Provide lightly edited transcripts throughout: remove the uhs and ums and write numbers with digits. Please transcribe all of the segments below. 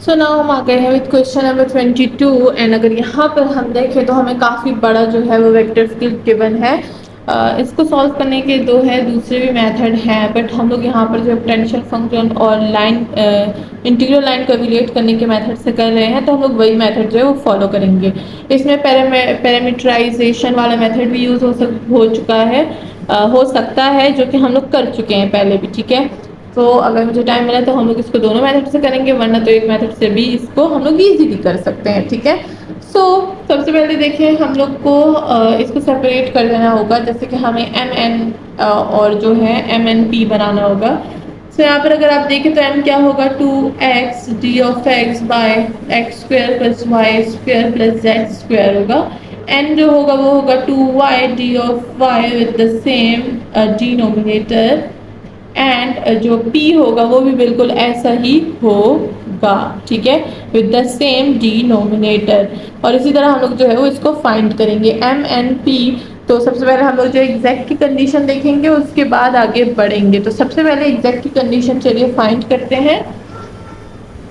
So now हम आ गए हैं विद क्वेश्चन नंबर 22 एंड अगर यहाँ पर हम देखें तो हमें काफ़ी बड़ा जो है वो वेक्टर फील्ड गिवन है। इसको सॉल्व करने के दो है दूसरे भी मेथड हैं, बट हम लोग यहाँ पर जो पोटेंशियल फंक्शन और लाइन इंटीग्रल लाइन को एवेल्यूएट करने के मेथड से कर रहे हैं, तो हम लोग वही मेथड जो है वो फॉलो करेंगे। इसमें पैरामीटराइजेशन वाला मेथड भी यूज़ हो चुका है, हो सकता है, जो कि हम लोग कर चुके हैं पहले भी। ठीक है, तो अगर मुझे टाइम मिला तो हम लोग इसको दोनों मेथड से करेंगे, वरना तो एक मेथड से भी इसको हम लोग इजीली कर सकते हैं। ठीक है, सो सबसे पहले देखिए हम लोग को इसको सेपरेट कर देना होगा, जैसे कि हमें एम एन और जो है एम एन पी बनाना होगा। सो यहाँ पर अगर आप देखें तो एम क्या होगा, 2x d of x by x square plus Y square plus Z square होगा। एन जो होगा वो होगा 2y d of y with the same denominator and जो P होगा वो भी बिल्कुल ऐसा ही होगा। ठीक है, विद द सेम डिनोमिनेटर। और इसी तरह हम लोग जो है वो इसको फाइंड करेंगे एम एन पी। तो सबसे पहले हम लोग जो एग्जैक्ट की कंडीशन देखेंगे, उसके बाद आगे बढ़ेंगे। तो सबसे पहले एग्जैक्ट की कंडीशन चलिए फाइंड करते हैं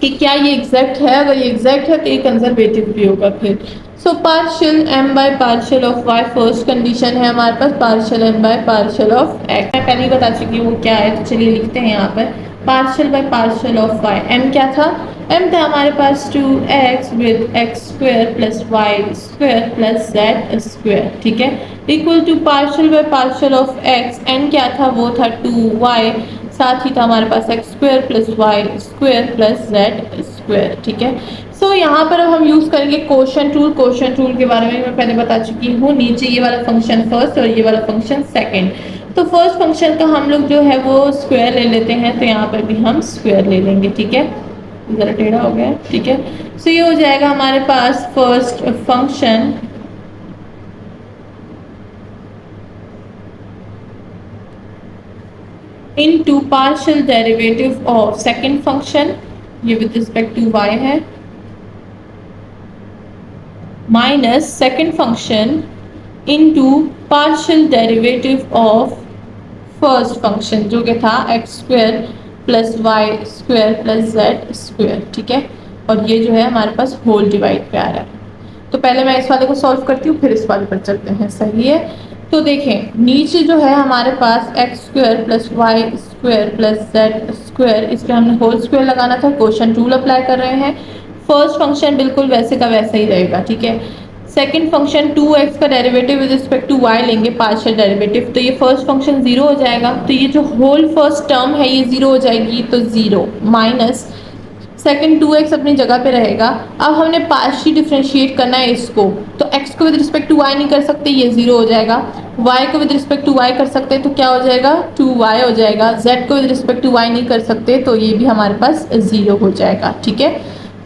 कि क्या ये एग्जैक्ट है। अगर ये एग्जैक्ट है तो ये कंजर्वेटिव भी होगा फिर। So partial M by partial of Y first condition है हमारे पास, partial M by partial of X. मैं पहले ही बता चुकी हूँ वो क्या है, तो चलिए लिखते हैं यहाँ पर partial by partial of Y. M क्या था, एम था हमारे पास 2x with X square plus Y square plus Z square. ठीक है, equal to partial by partial of X. N क्या था, वो था 2y, साथ ही था हमारे पास x square plus Y square plus Z square. ठीक है, सो यहाँ पर अब हम यूज़ करेंगे कोशेंट रूल। कोशेंट रूल के बारे में मैं पहले बता चुकी हूँ। नीचे ये वाला फंक्शन फर्स्ट और ये वाला फंक्शन सेकंड। तो फर्स्ट फंक्शन का हम लोग जो है वो स्क्वायर ले लेते हैं, तो यहाँ पर भी हम स्क्वायर ले लेंगे। ठीक है, ज़रा टेढ़ा हो गया। ठीक है, सो ये हो जाएगा हमारे पास first function into partial derivative of second function, ये with respect to y है, minus second function into partial derivative of first function जो कि था x square plus Y square plus Z square. ठीक है, और ये जो है हमारे पास होल डिवाइड पे आ रहा है। तो पहले मैं इस वाले को सॉल्व करती हूँ, फिर इस वाले पर चलते हैं। सही है, तो देखें नीचे जो है हमारे पास x square plus Y square plus Z square, इस पर हमने होल स्क्वायर लगाना था, क्वोशंट रूल अप्लाई कर रहे हैं। फर्स्ट फंक्शन बिल्कुल वैसे का वैसा ही रहेगा। ठीक है, सेकंड फंक्शन 2x का derivative with respect to y लेंगे, पार्शियल डेरिवेटिव, तो ये फर्स्ट फंक्शन जीरो हो जाएगा। तो ये जो होल फर्स्ट टर्म है ये जीरो हो जाएगी, तो जीरो माइनस सेकेंड 2x अपनी जगह पे रहेगा। अब हमने पार्शियल डिफ्रेंशिएट करना है इसको, तो x को विद रिस्पेक्ट टू y नहीं कर सकते, ये जीरो हो जाएगा। y को विद रिस्पेक्ट टू y कर सकते हैं, तो क्या हो जाएगा, 2y हो जाएगा। z को विद रिस्पेक्ट टू y नहीं कर सकते, तो ये भी हमारे पास जीरो हो जाएगा। ठीक है,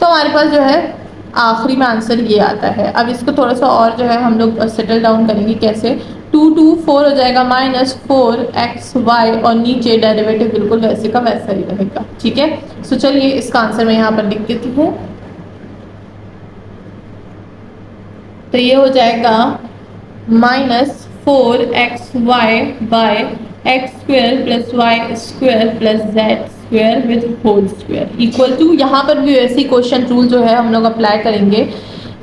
तो हमारे पास जो है आखिरी में आंसर ये आता है। अब इसको थोड़ा सा और जो है हम लोग सेटल डाउन करेंगे, कैसे, 4 हो जाएगा माइनस 4xy, और नीचे डेरिवेटिव बिल्कुल वैसे का वैसा ही रहेगा। ठीक है, सो चलिए इसका आंसर मैं यहाँ पर लिख देती हूँ। तो ये हो जाएगा minus 4xy by x square plus Y square plus Z square with whole square equal to, यहाँ पर भी वैसे ही क्वोशंट रूल जो है हम लोग अप्लाई करेंगे।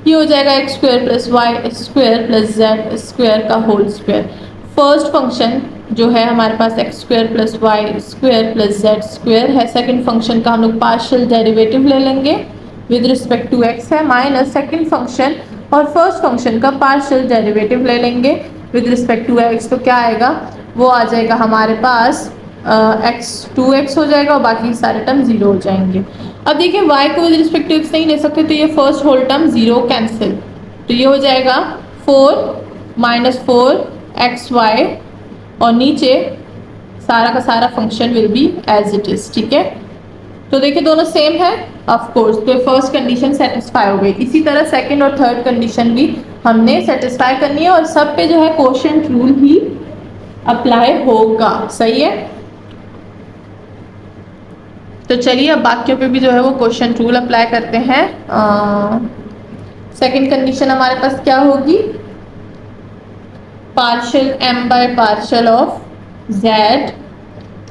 ये हो जाएगा x square plus Y square plus Z square का होल स्क्वायर। फर्स्ट फंक्शन जो है हमारे पास x square plus Y square plus Z square है, सेकंड फंक्शन का हम लोग पार्शियल डेरिवेटिव ले लेंगे विद रिस्पेक्ट टू एक्स है, माइनस सेकंड फंक्शन और फर्स्ट फंक्शन का पार्शियल डेरिवेटिव ले लेंगे विद रिस्पेक्ट टू एक्स। तो क्या आएगा, वो आ जाएगा हमारे पास एक्स 2x हो जाएगा, और बाकी सारे टर्म जीरो हो जाएंगे। अब देखिए y को विद रिस्पेक्ट टू x नहीं ले सकते, तो ये first whole term zero cancel, तो ये हो जाएगा 4 माइनस 4xy, और नीचे सारा का सारा function will be as it is. ठीक है, तो देखिए दोनों सेम है ऑफ कोर्स, तो फर्स्ट कंडीशन सेटिस्फाई हो गई। इसी तरह सेकंड और थर्ड कंडीशन भी हमने सेटिस्फाई करनी है, और सब पे जो है क्वोशंट रूल ही अप्लाई होगा। सही है, तो चलिए अब बाकियों पे भी जो है वो क्वोशंट रूल अप्लाई करते हैं। सेकंड कंडीशन हमारे पास क्या होगी, partial m bye partial of z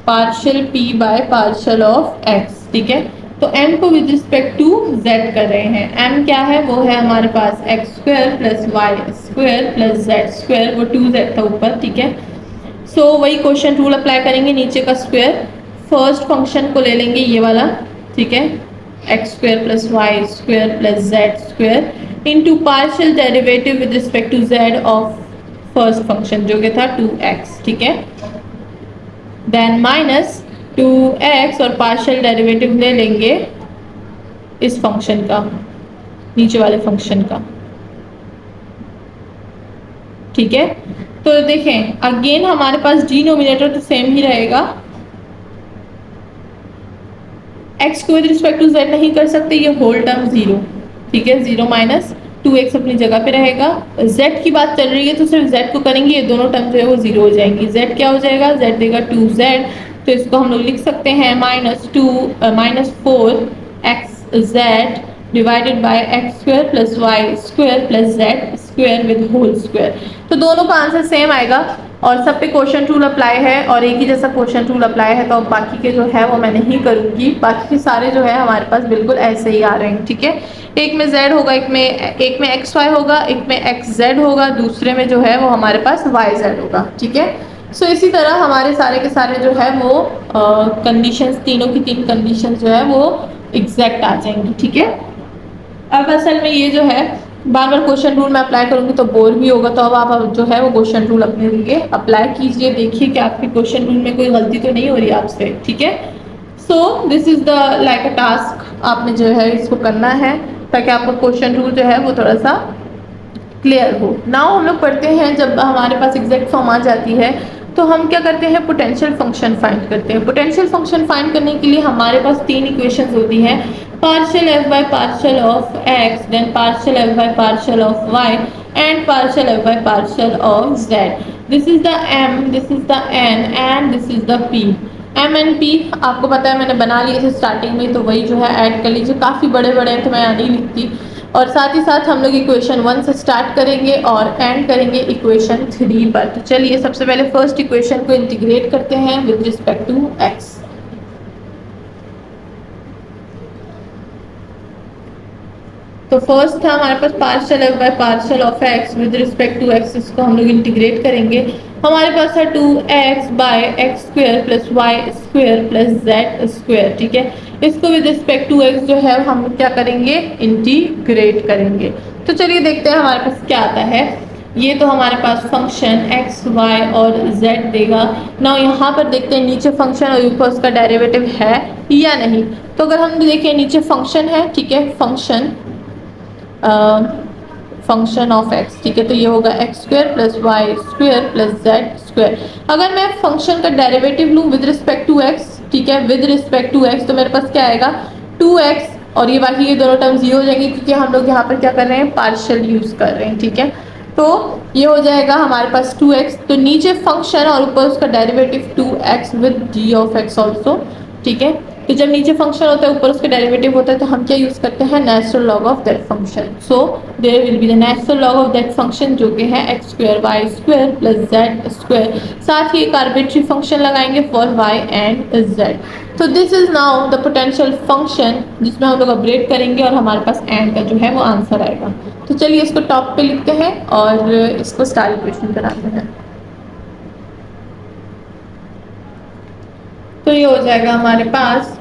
partial p bye partial of x। ठीक है, तो m को विद रिस्पेक्ट टू z कर रहे हैं। m क्या है, वो है हमारे पास x square plus Y square plus Z square, वो 2z था ऊपर, ठीक है। सो वही क्वेश्चन रूल अप्लाई करेंगे, नीचे का स्क्वायर, फर्स्ट फंक्शन को ले लेंगे ये वाला, ठीक है, x square plus Y square plus Z square into partial derivative with respect to z of first function जो कि था 2x, ठीक है। देन माइनस 2x और पार्शियल डेरिवेटिव ले लेंगे इस फंक्शन का, नीचे वाले फंक्शन का, ठीक है। तो देखें अगेन हमारे पास डिनोमिनेटर तो सेम ही रहेगा, x को विद रिस्पेक्ट टू z नहीं कर सकते, ये होल टर्म जीरो, ठीक है, जीरो माइनस 2x अपनी जगह पे रहेगा। z की बात चल रही है तो सिर्फ z को करेंगे, ये दोनों टर्म जो है वो जीरो हो जाएंगी। z क्या हो जाएगा, z देगा 2z, तो इसको हम लोग लिख सकते हैं minus 4xz divided by x square plus Y square plus Z square with whole square. तो दोनों का आंसर सेम आएगा और सब पे क्वेश्चन रूल अप्लाई है और एक ही जैसा क्वेश्चन रूल अप्लाई है, तो अब बाकी के जो है वो मैं नहीं करूँगी, बाकी के सारे जो है हमारे पास बिल्कुल ऐसे ही आ रहे हैं, ठीक है। एक में z होगा, एक में एक्स वाई होगा, एक में एक्स जेड होगा, दूसरे में जो है वो हमारे पास वाई जेड होगा, ठीक है। सो इसी तरह हमारे सारे के सारे जो है वो कंडीशंस, तीनों की तीन कंडीशंस जो है वो एग्जैक्ट आ जाएंगी, ठीक है। अब असल में ये जो है बार बार क्वेश्चन रूल मैं अप्लाई करूंगी तो बोर भी होगा, तो अब आप जो है वो क्वेश्चन रूल अपने लिए अप्लाई कीजिए, देखिए कि आपके क्वेश्चन रूल में कोई गलती तो नहीं हो रही आपसे, ठीक है। So this is the like a task, आपने जो है इसको करना है ताकि आपका क्वेश्चन रूल जो है वो थोड़ा सा क्लियर हो। नाउ हम लोग पढ़ते हैं, जब हमारे पास एग्जैक्ट फॉर्म आ जाती है तो हम क्या करते हैं, पोटेंशियल फंक्शन फाइंड करते हैं। पोटेंशियल फंक्शन फाइंड करने के लिए हमारे पास तीन इक्वेशंस होती हैं, partial f by partial of x, then partial f by partial of y and partial f by partial of z. This is the M, this is the N and this is the P. M N P आपको पता है, मैंने बना लिए थे starting में, तो वही जो है ऐड कर लीजिए, काफ़ी बड़े बड़े हैं तो मैं यहाँ नहीं लिखती। और साथ ही साथ हम लोग इक्वेशन 1 से स्टार्ट करेंगे और एंड करेंगे इक्वेशन 3 पर। तो चलिए सबसे पहले फर्स्ट इक्वेशन को इंटीग्रेट करते हैं विद रिस्पेक्ट टू एक्स। तो फर्स्ट था हमारे पास partial f by partial of x with respect to x, इसको हम लोग इंटीग्रेट करेंगे। हमारे पास है 2x by x square plus Y square plus Z square, ठीक है। इसको विद रिस्पेक्ट टू एक्स जो है हम क्या करेंगे, इंटीग्रेट करेंगे। तो चलिए देखते हैं हमारे पास क्या आता है। ये तो हमारे पास फंक्शन x, y और z देगा। ना यहाँ पर देखते हैं नीचे फंक्शन और ऊपर उसका डेरिवेटिव है या नहीं। तो अगर हम देखें नीचे फंक्शन है, ठीक है, फंक्शन ऑफ x, ठीक है, तो ये होगा x square plus Y square plus Z square. अगर मैं फंक्शन का डेरिवेटिव लूँ विद रिस्पेक्ट टू x, ठीक है, विद रिस्पेक्ट टू x, तो मेरे पास क्या आएगा 2x और ये बाकी ये दोनों टर्म जीरो हो जाएंगे क्योंकि हम लोग यहाँ पर क्या कर रहे हैं, पार्शियल यूज कर रहे हैं, ठीक है। तो ये हो जाएगा हमारे पास 2x, तो नीचे फंक्शन और ऊपर उसका derivative 2x with g of x also, ठीक है। तो जब नीचे फंक्शन होता है ऊपर उसका डेरिवेटिव होता है तो हम क्या यूज करते हैं, natural log of that function. So there will be the natural log of that function जो कि है x square y square plus Z square. साथ ही एक आर्बिट्री फंक्शन लगाएंगे फॉर y एंड z। तो this is now the potential function जिसमें हम लोग अपग्रेड करेंगे और हमारे पास एंड का जो है वो आंसर आएगा। तो चलिए इसको टॉप पे लिखते हैं और इसको स्टार इक्वेशन बनाते हैं। तो ये हो जाएगा हमारे पास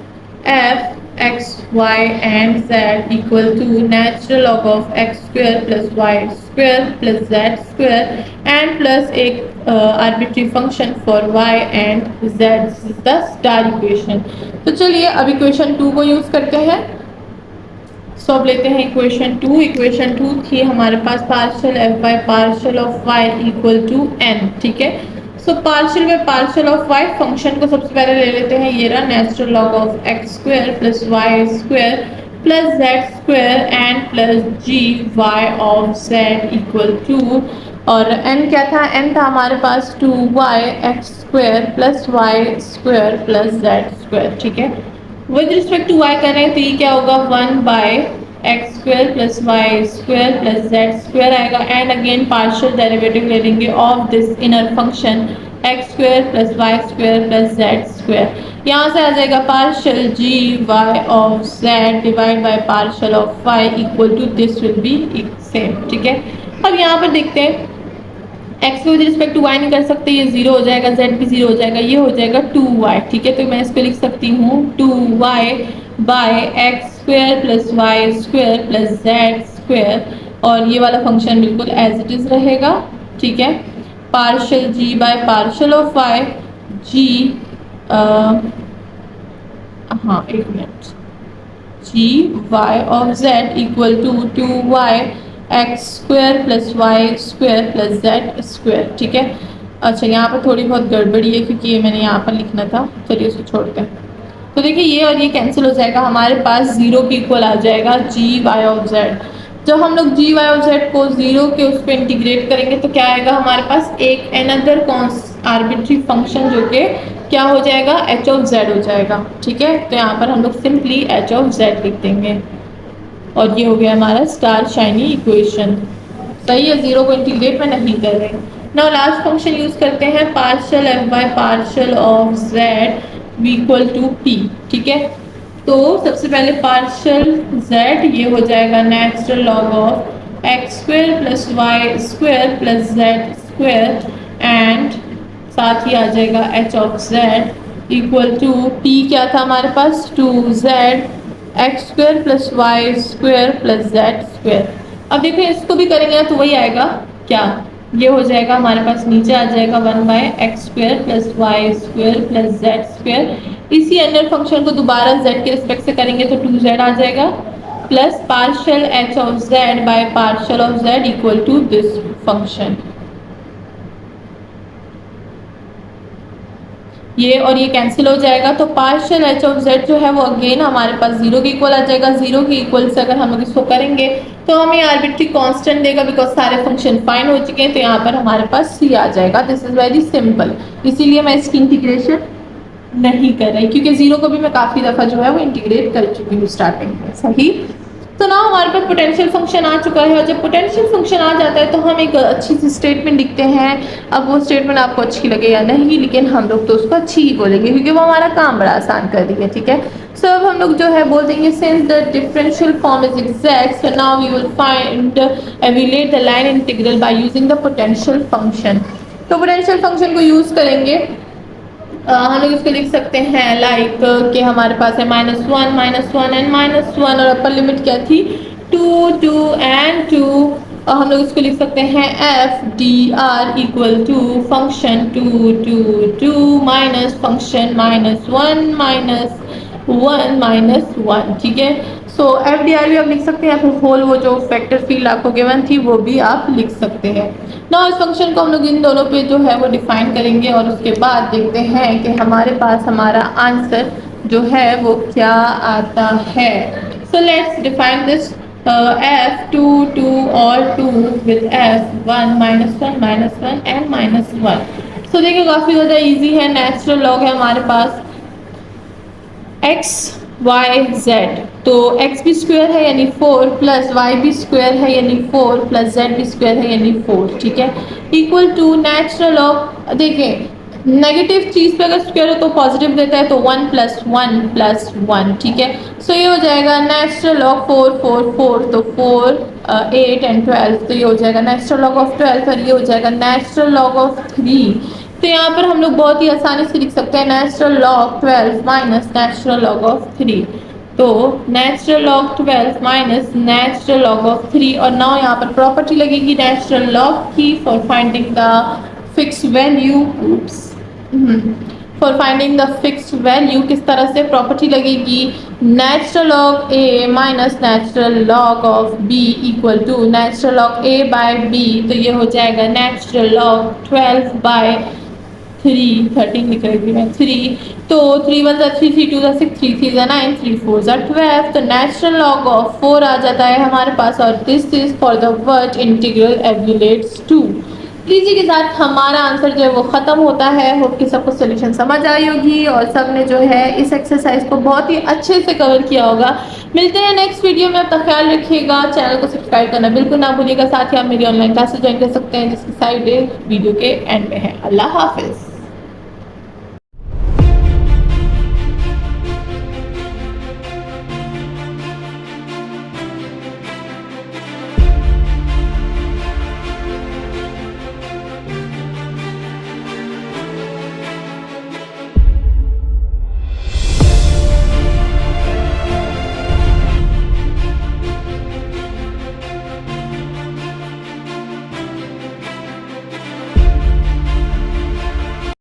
f x y and z equal to natural log of x square plus Y square plus Z square and plus एक arbitrary function for y and z, the star equation. तो चलिए अब इक्वेशन 2 को यूज करते हैं। सो अब लेते हैं इक्वेशन 2। इक्वेशन 2 थी हमारे पास partial f by partial of y equal to n, ठीक है। So partial by partial of y, function को सबसे पहले ले लेते हैं, ये रहा natural log of x square plus Y square plus Z square and plus g y of z equal to, और n क्या था, n था हमारे पास 2y x square plus Y square plus Z square, ठीक है। विद रिस्पेक्ट टू y कर रहे हैं तो ये क्या होगा 1 by x square plus Y square plus Z square आएगा एंड अगेन पार्शियल डेरिवेटिव ले लेंगे of this inner function x square plus Y square plus Z square. यहाँ से आ जाएगा partial g y of z divide by partial of y equal to this will be same. ठीक है, अब यहाँ पर देखते हैं x को विद रिस्पेक्ट टू y नहीं कर सकते, ये जीरो हो जाएगा, z भी जीरो हो जाएगा, ये हो जाएगा 2y। ठीक है, तो मैं इस पे लिख सकती हूँ 2y by x square plus Y square plus Z square और ये वाला फंक्शन बिल्कुल एज इट इज रहेगा। ठीक है, partial g by partial of y g हाँ एक minute g y of z equal to 2y x square plus Y square plus Z square. ठीक है, अच्छा यहाँ पर थोड़ी बहुत गड़बड़ी है क्योंकि ये मैंने यहाँ पर लिखना था, चलिए उसको छोड़ते हैं। तो देखिए ये और ये कैंसिल हो जाएगा, हमारे पास जीरो के इक्वल आ जाएगा जी वाई ऑफ जेड। जब हम लोग जी वाई ऑफ जेड को जीरो के उस पर इंटीग्रेट करेंगे तो क्या आएगा हमारे पास एक अनदर आर्बिट्री फंक्शन जो कि क्या हो जाएगा एच ऑफ जेड हो जाएगा। ठीक है, तो यहाँ पर हम लोग सिंपली एच ऑफ जेड लिख देंगे और ये हो गया हमारा स्टार शाइनी इक्वेशन। सही है, जीरो को इंटीग्रेट में नहीं कर रहे। नाउ लास्ट फंक्शन यूज करते हैं partial f by partial of z equal to P. ठीक है, तो सबसे पहले पार्शियल जेड ये हो जाएगा natural log of x square plus Y square plus Z square and साथ ही आ जाएगा h of z equal to P क्या था हमारे पास 2z x square plus Y square plus Z square. अब देखो इसको भी करेंगे तो वही आएगा, क्या ये हो जाएगा हमारे पास नीचे आ जाएगा 1 by x square plus Y square plus Z square. इसी अंडर फंक्शन को दोबारा z के रिस्पेक्ट से करेंगे तो 2z आ जाएगा plus partial h of z by partial of z equal to this function. ये और ये कैंसिल हो जाएगा तो पार्शियल एच ऑफ जेड जो है वो अगेन हमारे पास जीरो के इक्वल आ जाएगा। जीरो के इक्वल से अगर हम लोग इसको करेंगे तो हमें आर्बिट्री कांस्टेंट देगा बिकॉज सारे फंक्शन फाइन हो चुके हैं, तो यहाँ पर हमारे पास सी आ जाएगा। दिस इज वेरी सिंपल, इसीलिए मैं इसकी इंटीग्रेशन नहीं कर रही क्योंकि जीरो को भी मैं काफ़ी दफ़ा जो है वो इंटीग्रेट कर चुकी हूँ स्टार्टिंग में। सही, तो ना हमारे पास पोटेंशियल फंक्शन आ चुका है और जब पोटेंशियल फंक्शन आ जाता है तो हम एक अच्छी सी स्टेटमेंट लिखते हैं। अब वो स्टेटमेंट आपको अच्छी लगे या नहीं, लेकिन हम लोग तो उसको अच्छी ही बोलेंगे क्योंकि वो हमारा काम बड़ा आसान कर देंगे। ठीक है, सो अब हम लोग जो है बोल देंगे since the differential form is exact so now we will find evaluate the line integral by using the potential function. तो पोटेंशियल फंक्शन को यूज़ करेंगे, हम लोग इसको लिख सकते हैं लाइक कि हमारे पास है -1 एंड -1 और अपर लिमिट क्या थी 2 2 एंड 2 और हम लोग इसको लिख सकते हैं f d r equal to function 2 2 2 minus function -1 ठीक है। सो एफ डी आर भी आप लिख सकते हैं या फिर होल वो जो वेक्टर फील्ड आपको गिवन थी वो भी आप लिख सकते हैं ना। इस फंक्शन को हम लोग इन दोनों पे जो है वो डिफाइन करेंगे और उसके बाद देखते हैं कि हमारे पास हमारा आंसर जो है वो क्या आता है। So let's define this F 2 2 और 2 विद एफ 1 -1 एंड -1। सो देखिए काफ़ी ज़्यादा इजी है, नेचुरल लॉग है हमारे पास एक्स वाई जेड, तो एक्स भी स्क्वायर है यानी 4 प्लस वाई भी स्क्वायर है यानी 4 प्लस जेड भी स्क्वायर है यानी 4। ठीक है, इक्वल टू नेचुरल ऑफ, देखिए नेगेटिव चीज़ पे अगर स्क्वायर हो तो पॉजिटिव देता है तो 1 + 1 + 1। ठीक है, सो ये हो जाएगा नेचुरल ऑफ 4 4 4 तो 4 8 एंड 12 तो ये हो जाएगा नेचुरल लॉग ऑफ 12 और ये हो जाएगा नेचुरल लॉग ऑफ 3। तो यहाँ पर हम लोग बहुत ही आसानी से लिख सकते हैं natural log 12 minus natural log of 3। तो natural log 12 minus natural log of 3 और नाउ यहाँ पर प्रॉपर्टी लगेगी नेचुरल लॉग की for finding the fix value. For finding the fix value किस तरह से प्रॉपर्टी लगेगी natural log a minus natural log of b equal to natural log a by b. तो ये हो जाएगा नेचुरल लॉग 12 बाय 13 लिख रही थी मैं 3, तो 3 1 3 3 2 6 3 3 9 3 4 12। तो नेचुरल लॉग ऑफ 4 आ जाता है हमारे पास और this is for the word integral evaluates to. इसी के साथ हमारा आंसर जो है वो ख़त्म होता है। होप कि सबको सोल्यूशन समझ आई होगी और सब ने जो है इस एक्सरसाइज को बहुत ही अच्छे से कवर किया होगा। मिलते हैं नेक्स्ट वीडियो में, अपना ख्याल रखिएगा, चैनल को सब्सक्राइब करना बिल्कुल ना भूलिएगा। साथ ही आप मेरी ऑनलाइन क्लासेस ज्वाइन कर सकते हैं जिसकी साइड वीडियो के एंड में है। अल्लाह हाफिज़।